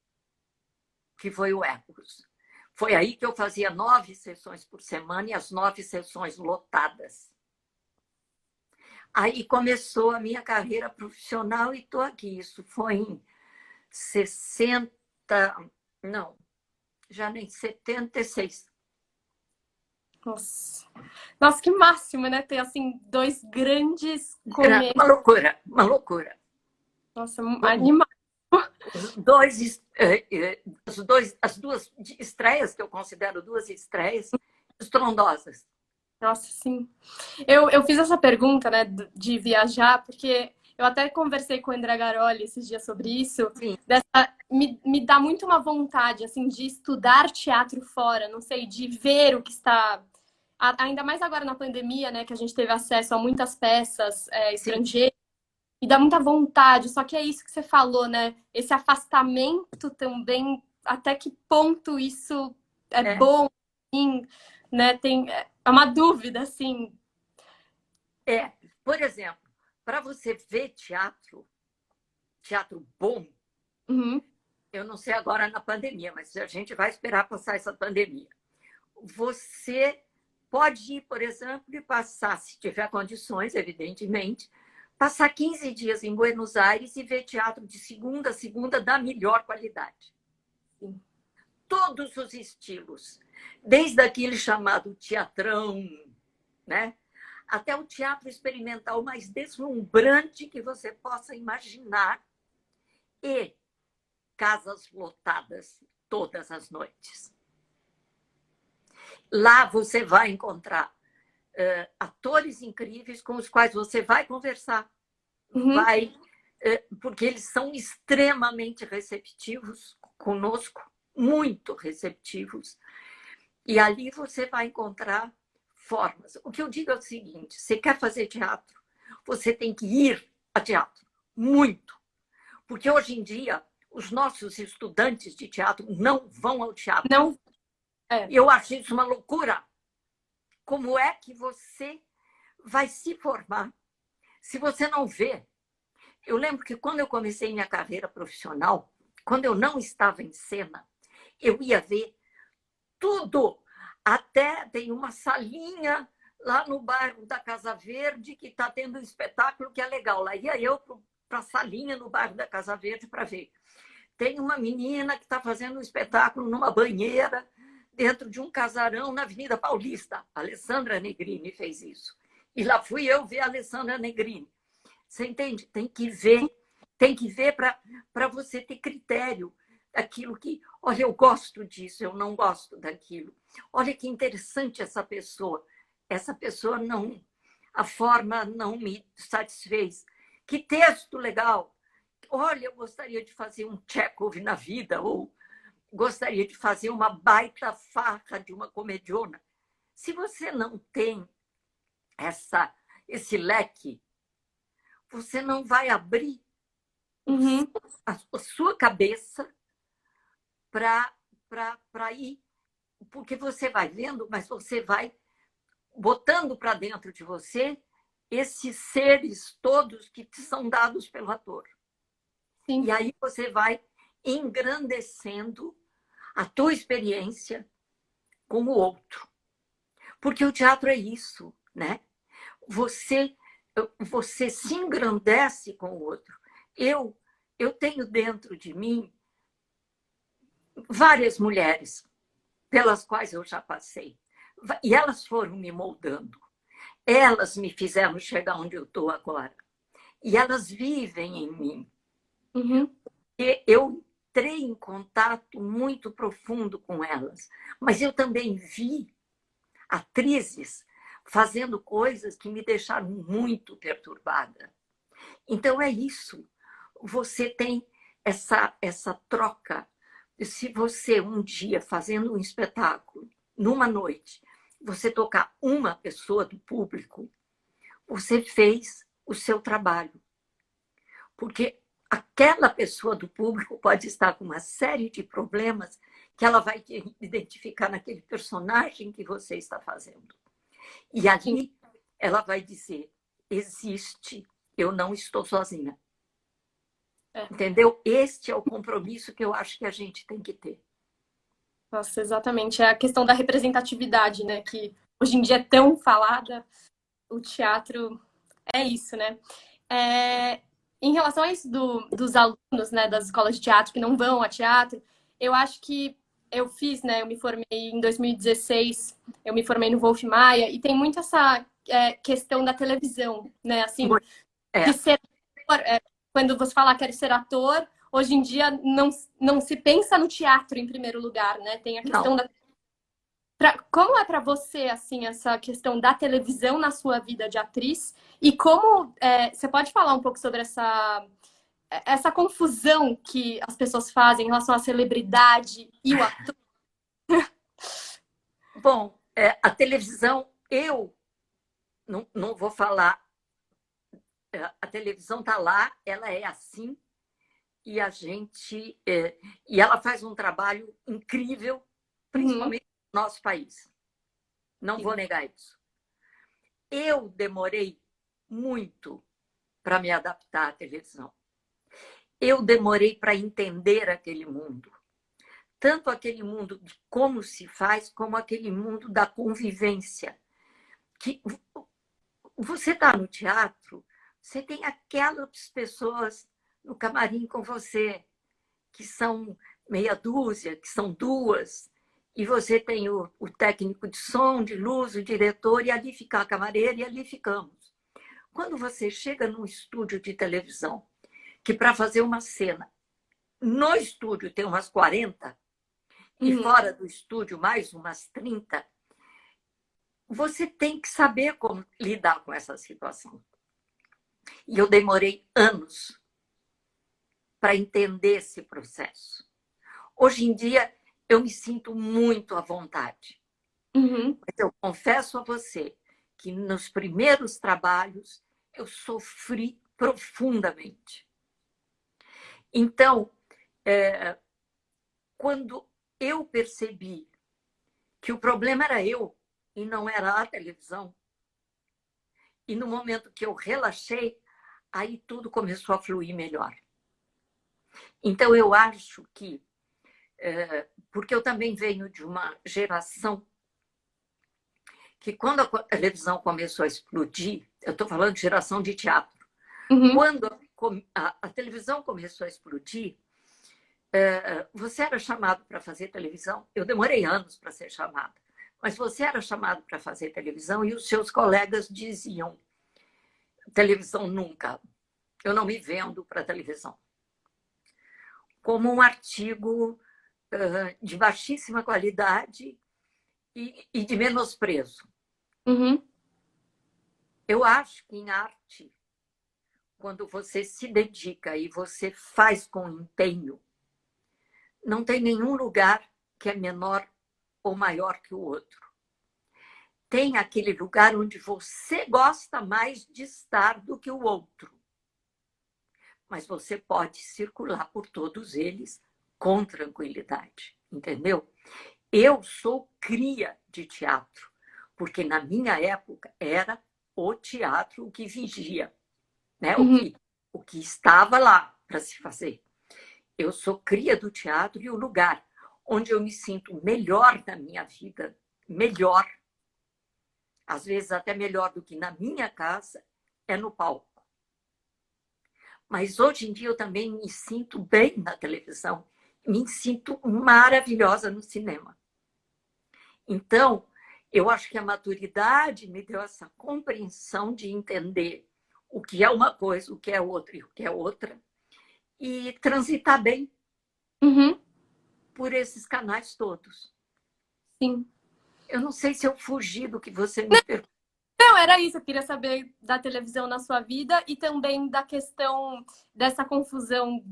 que foi o Ecos. Foi aí que eu fazia 9 sessões por semana e as 9 sessões lotadas. Aí começou a minha carreira profissional e estou aqui. Isso foi em 60, não, já nem 76. Nossa. Nossa, que máximo, né? Ter, assim, dois grandes Uma começos. loucura, uma loucura. Nossa, animal. Os dois, as duas estreias, que eu considero duas estreias, estrondosas. Nossa, sim. Eu fiz essa pergunta, né, de viajar, porque eu até conversei com o André Garoli esses dias sobre isso. Sim, Me dá muito uma vontade, assim, de estudar teatro fora, não sei, de ver o que está. Ainda mais agora na pandemia, né, que a gente teve acesso a muitas peças sim, estrangeiras, e dá muita vontade. Só que é isso que você falou, né? Esse afastamento também, até que ponto isso é é, bom, assim, né? É uma dúvida, assim. é. Por exemplo, para você ver teatro, teatro bom, Uhum, eu não sei agora na pandemia, mas a gente vai esperar passar essa pandemia. Você pode ir, por exemplo, e passar, se tiver condições, evidentemente, passar 15 dias em Buenos Aires e ver teatro de segunda a segunda da melhor qualidade. sim. Todos os estilos, desde aquele chamado teatrão, né? Até o teatro experimental mais deslumbrante que você possa imaginar, e casas lotadas todas as noites. Lá você vai encontrar atores incríveis com os quais você vai conversar, Uhum, porque eles são extremamente receptivos conosco, muito receptivos. E ali você vai encontrar formas. O que eu digo é o seguinte: você quer fazer teatro, você tem que ir a teatro, muito. Porque hoje em dia, os nossos estudantes de teatro não vão ao teatro. não, é. E eu acho isso uma loucura. Como é que você vai se formar se você não vê? Eu lembro que quando eu comecei minha carreira profissional, quando eu não estava em cena, eu ia ver tudo. Até tem uma salinha lá no bairro da Casa Verde que está tendo um espetáculo que é legal. Lá ia eu para a salinha no bairro da Casa Verde para ver. Tem uma menina que está fazendo um espetáculo numa banheira dentro de um casarão na Avenida Paulista. A Alessandra Negrini fez isso. E lá fui eu ver a Alessandra Negrini. Você entende? Tem que ver para você ter critério daquilo que, olha, eu gosto disso, eu não gosto daquilo. Olha que interessante essa pessoa. Essa pessoa não, a forma não me satisfez. Que texto legal. Olha, eu gostaria de fazer um Chekhov na vida, ou gostaria de fazer uma baita farra de uma comediona. Se você não tem esse leque, você não vai abrir Uhum, a sua cabeça para ir, porque você vai vendo, mas você vai botando para dentro de você esses seres todos que te são dados pelo ator. E sim. aí você vai engrandecendo a tua experiência com o outro. Porque o teatro é isso, né? Você, você se engrandece com o outro. Eu tenho dentro de mim várias mulheres pelas quais eu já passei. E elas foram me moldando. Elas me fizeram chegar onde eu estou agora. E elas vivem em mim. Uhum, E eu entrei em contato muito profundo com elas. Mas eu também vi atrizes fazendo coisas que me deixaram muito perturbada. Então é isso. Você tem essa troca. Se você um dia fazendo um espetáculo, numa noite, você tocar uma pessoa do público, você fez o seu trabalho. Porque aquela pessoa do público pode estar com uma série de problemas que ela vai identificar naquele personagem que você está fazendo. E Sim. ali ela vai dizer: existe, eu não estou sozinha. É. Entendeu? Este é o compromisso que eu acho que a gente tem que ter. Nossa, exatamente. É a questão da representatividade, né? Que hoje em dia é tão falada. O teatro é isso, né? É, em relação a isso dos alunos, né, das escolas de teatro que não vão a teatro, eu acho que eu fiz, né, eu me formei em 2016, eu me formei no Wolf Maia, e tem muito essa questão da televisão, né, assim, de É, ser ator, quando você fala quero ser ator, hoje em dia não se pensa no teatro em primeiro lugar, né, tem a questão não. da como é para você assim essa questão da televisão na sua vida de atriz e como você pode falar um pouco sobre essa confusão que as pessoas fazem em relação à celebridade e o ator? Bom, a televisão, eu não vou falar. A televisão está lá, ela é assim, e a gente. E ela faz um trabalho incrível, Uhum, principalmente no nosso país. Não vou sim. negar isso. Eu demorei muito para me adaptar à televisão. Eu demorei para entender aquele mundo. Tanto aquele mundo de como se faz, como aquele mundo da convivência. Que você está no teatro, você tem aquelas pessoas no camarim com você, que são meia dúzia, que são duas, e você tem o técnico de som, de luz, o diretor, e ali fica a camareira, e ali ficamos. Quando você chega num estúdio de televisão, que para fazer uma cena, no estúdio tem umas 40, e Uhum, fora do estúdio mais umas 30, você tem que saber como lidar com essa situação. E eu demorei anos para entender esse processo. Hoje em dia, eu me sinto muito à vontade. uhum, Mas eu confesso a você que nos primeiros trabalhos eu sofri profundamente. Então, quando eu percebi que o problema era eu e não era a televisão, e no momento que eu relaxei, aí tudo começou a fluir melhor. Então, eu acho que, porque eu também venho de uma geração que, quando a televisão começou a explodir, eu estou falando de geração de teatro, uhum, quando a televisão começou a explodir, você era chamado para fazer televisão. Eu demorei anos para ser chamada, mas você era chamado para fazer televisão e os seus colegas diziam: televisão nunca, eu não me vendo para televisão. Como um artigo de baixíssima qualidade e de menosprezo. uhum, Eu acho que em arte, quando você se dedica e você faz com empenho, não tem nenhum lugar que é menor ou maior que o outro. Tem aquele lugar onde você gosta mais de estar do que o outro. Mas você pode circular por todos eles com tranquilidade, entendeu? Eu sou cria de teatro, porque na minha época era o teatro o que vigia, né? uhum, O que estava lá para se fazer. Eu sou cria do teatro e o lugar onde eu me sinto melhor na minha vida, melhor, às vezes até melhor do que na minha casa, é no palco. Mas hoje em dia eu também me sinto bem na televisão, me sinto maravilhosa no cinema. Então, eu acho que a maturidade me deu essa compreensão de entender o que é uma coisa, o que é outra e o que é outra, e transitar bem uhum, por esses canais todos. sim. Eu não sei se eu fugi do que você me perguntou. Não, era isso. Eu queria saber da televisão na sua vida e também da questão dessa confusão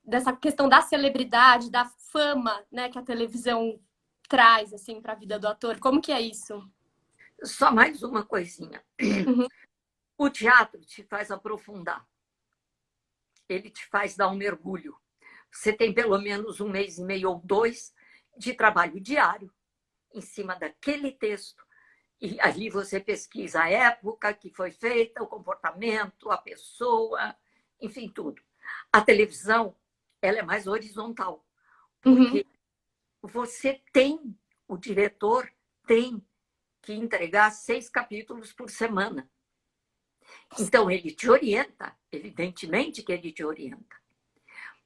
dessa questão da celebridade, da fama, né, que a televisão traz assim para a vida do ator. Como que é isso? Só mais uma coisinha. Uhum, O teatro te faz aprofundar. ele te faz dar um mergulho. Você tem pelo menos 1 mês e meio ou 2 de trabalho diário em cima daquele texto. E ali você pesquisa a época que foi feita, o comportamento, a pessoa, enfim, tudo. A televisão, ela é mais horizontal, porque você tem, o diretor tem que entregar 6 capítulos por semana. Então, ele te orienta, evidentemente que ele te orienta.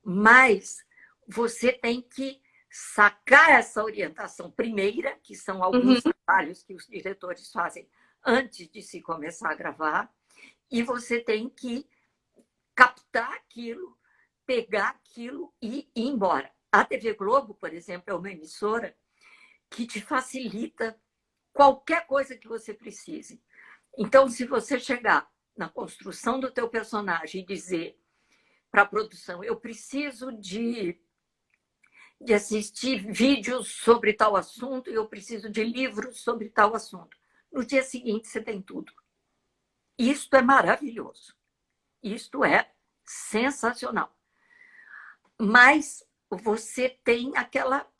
Mas você tem que sacar essa orientação primeira, que são alguns trabalhos que os diretores fazem antes de se começar a gravar, e você tem que captar aquilo, pegar aquilo e ir embora. A TV Globo, por exemplo, é uma emissora que te facilita qualquer coisa que você precise. Então, se você chegar na construção do teu personagem e dizer para a produção, eu preciso de assistir vídeos sobre tal assunto e eu preciso de livros sobre tal assunto. No dia seguinte, você tem tudo. Isto é maravilhoso. Isto é sensacional. Mas você tem aquela...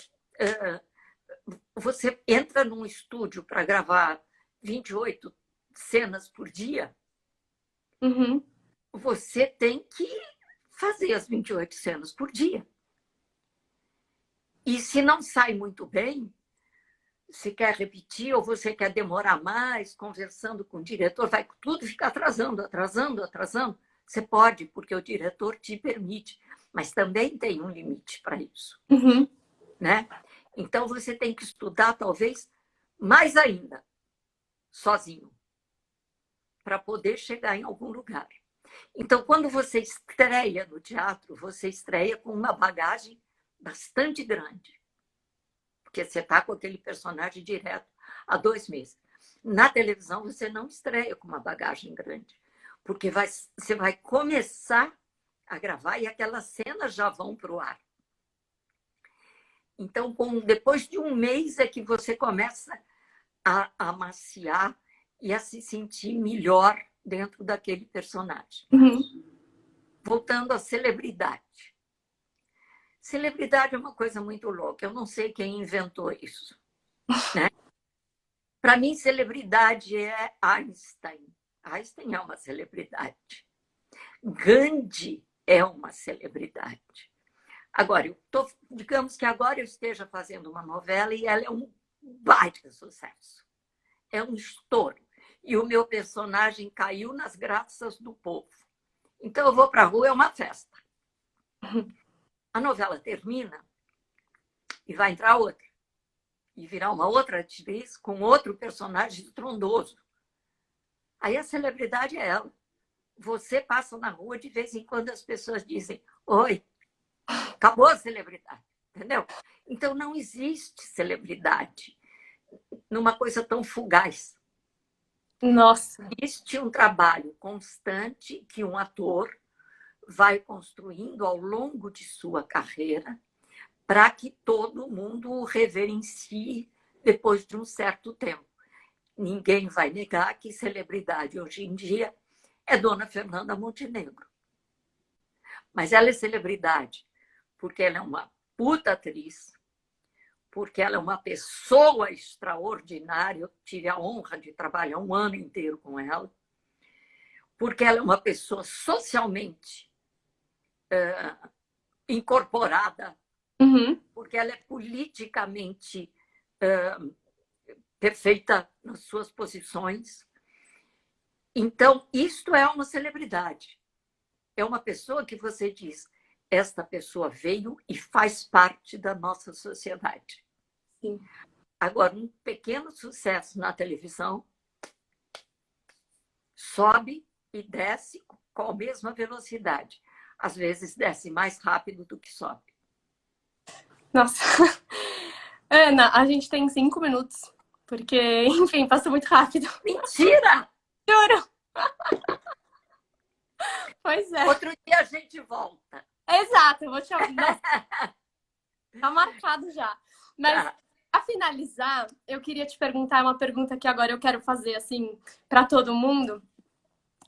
Você entra num estúdio para gravar 28 cenas por dia, você tem que fazer as 28 cenas por dia. E se não sai muito bem, se quer repetir ou você quer demorar mais, conversando com o diretor, vai tudo ficar atrasando. Você pode, porque o diretor te permite, mas também tem um limite para isso. Né? Então, você tem que estudar, talvez, mais ainda, sozinho, para poder chegar em algum lugar. Então, quando você estreia no teatro, você estreia com uma bagagem bastante grande, porque você está com aquele personagem direto há 2 meses. Na televisão, você não estreia com uma bagagem grande, porque você vai começar a gravar e aquelas cenas já vão para o ar. Então, depois de 1 mês é que você começa a amaciar e a se sentir melhor dentro daquele personagem. Voltando à celebridade. Celebridade é uma coisa muito louca. Eu não sei quem inventou isso. Né? Para mim, celebridade é Einstein. Einstein é uma celebridade. Gandhi é uma celebridade. Agora, digamos que agora eu esteja fazendo uma novela e ela é um baita sucesso. É um estouro. E o meu personagem caiu nas graças do povo. Então, eu vou para a rua, é uma festa. A novela termina e vai entrar outra. E virar uma outra atriz com outro personagem estrondoso. Aí a celebridade é ela. Você passa na rua, de vez em quando as pessoas dizem: oi, acabou a celebridade. Entendeu? Então, não existe celebridade numa coisa tão fugaz. Nossa. Existe um trabalho constante que um ator vai construindo ao longo de sua carreira para que todo mundo o reverencie depois de um certo tempo. Ninguém vai negar que celebridade hoje em dia é Dona Fernanda Montenegro. Mas ela é celebridade porque ela é uma puta atriz, porque ela é uma pessoa extraordinária. Eu tive a honra de trabalhar 1 ano inteiro com ela. Porque ela é uma pessoa socialmente incorporada, porque ela é politicamente perfeita nas suas posições. Então, isto é uma celebridade. É uma pessoa que você diz: esta pessoa veio e faz parte da nossa sociedade. Sim. Agora, um pequeno sucesso na televisão sobe e desce com a mesma velocidade. Às vezes desce mais rápido do que sobe. Nossa. Ana, a gente tem 5 minutos, porque, enfim, passa muito rápido. Mentira! Juro! Pois é. Outro dia a gente volta. Exato, eu vou te avisar. Tá marcado já. Mas, para finalizar, eu queria te perguntar uma pergunta que agora eu quero fazer, assim, para todo mundo.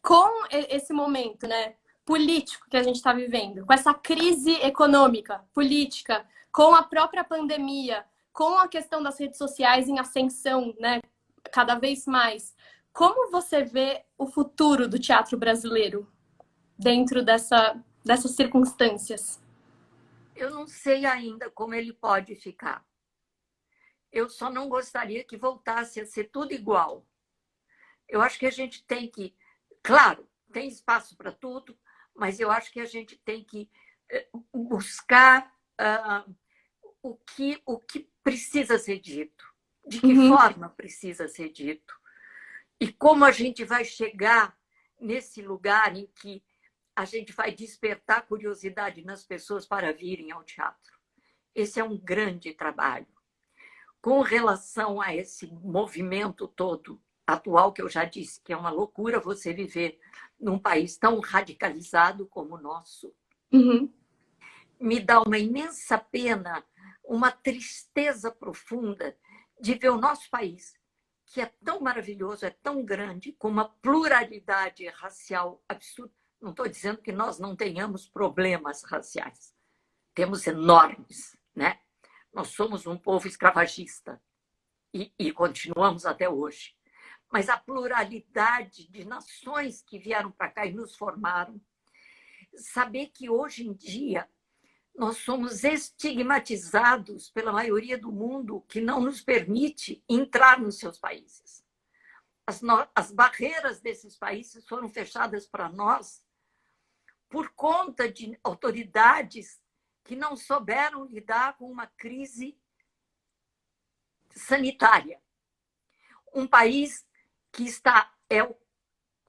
Com esse momento, né, político que a gente está vivendo, com essa crise econômica, política, com a própria pandemia, com a questão das redes sociais em ascensão, né, cada vez mais, como você vê o futuro do teatro brasileiro dentro dessas circunstâncias? Eu não sei ainda como ele pode ficar. Eu só não gostaria que voltasse a ser tudo igual. Eu acho que a gente tem que, claro, tem espaço para tudo, mas eu acho que a gente tem que buscar o que precisa ser dito, de que forma precisa ser dito, e como a gente vai chegar nesse lugar em que a gente vai despertar curiosidade nas pessoas para virem ao teatro. Esse é um grande trabalho. Com relação a esse movimento todo atual, que eu já disse que é uma loucura você viver num país tão radicalizado como o nosso, me dá uma imensa pena, uma tristeza profunda de ver o nosso país, que é tão maravilhoso, é tão grande, com uma pluralidade racial absurda. Não estou dizendo que nós não tenhamos problemas raciais. Temos enormes, né? Nós somos um povo escravagista e continuamos até hoje. Mas a pluralidade de nações que vieram para cá e nos formaram, saber que hoje em dia nós somos estigmatizados pela maioria do mundo que não nos permite entrar nos seus países. As barreiras desses países foram fechadas para nós por conta de autoridades que não souberam lidar com uma crise sanitária. Um país que é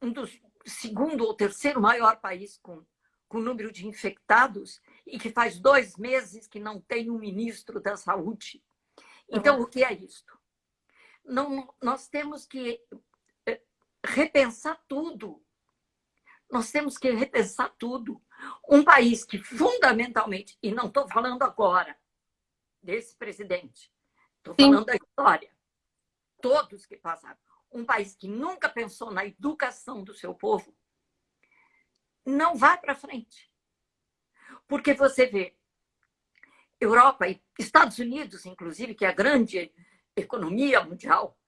um dos segundo ou terceiro maior país com número de infectados e que faz 2 meses que não tem um ministro da saúde. Então, o que é isto? Nós temos que repensar tudo. Nós temos que repensar tudo. Um país que fundamentalmente, e não estou falando agora desse presidente, estou falando da história, todos que passaram, um país que nunca pensou na educação do seu povo, não vai para frente. Porque você vê Europa e Estados Unidos, inclusive, que é a grande economia mundial,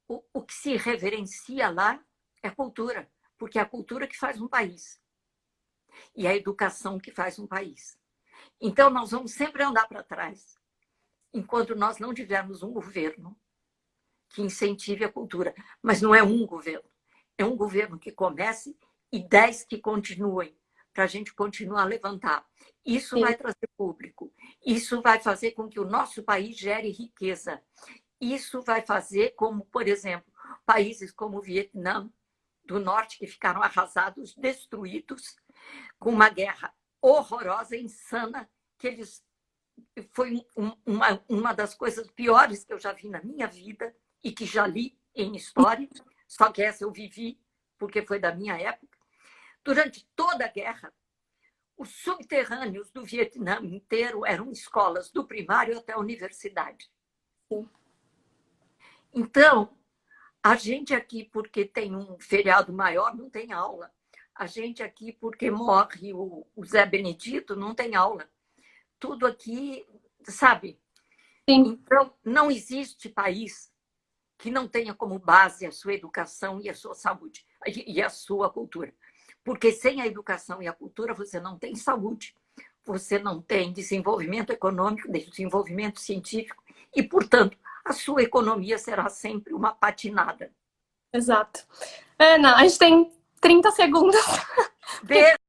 o que se reverencia lá é a cultura, porque é a cultura que faz um país. E a educação que faz um país. Então, nós vamos sempre andar para trás, enquanto nós não tivermos um governo que incentive a cultura. Mas não é um governo. É um governo que comece e 10 que continuem, para a gente continuar a levantar. Isso vai trazer público. Isso vai fazer com que o nosso país gere riqueza. Isso vai fazer como, por exemplo, países como o Vietnã do Norte, que ficaram arrasados, destruídos, com uma guerra horrorosa, insana, que eles foi uma das coisas piores que eu já vi na minha vida e que já li em história, só que essa eu vivi porque foi da minha época. Durante toda a guerra, os subterrâneos do Vietnã inteiro eram escolas do primário até a universidade. Então, a gente aqui, porque tem um feriado maior, não tem aula. A gente aqui, porque morre o Zé Benedito, não tem aula. Tudo aqui, sabe? Sim. Então, não existe país que não tenha como base a sua educação e a sua saúde e a sua cultura. Porque sem a educação e a cultura você não tem saúde, você não tem desenvolvimento econômico, desenvolvimento científico e, portanto, a sua economia será sempre uma patinada. Exato. Ana, a gente tem 30 segundos. Beijo.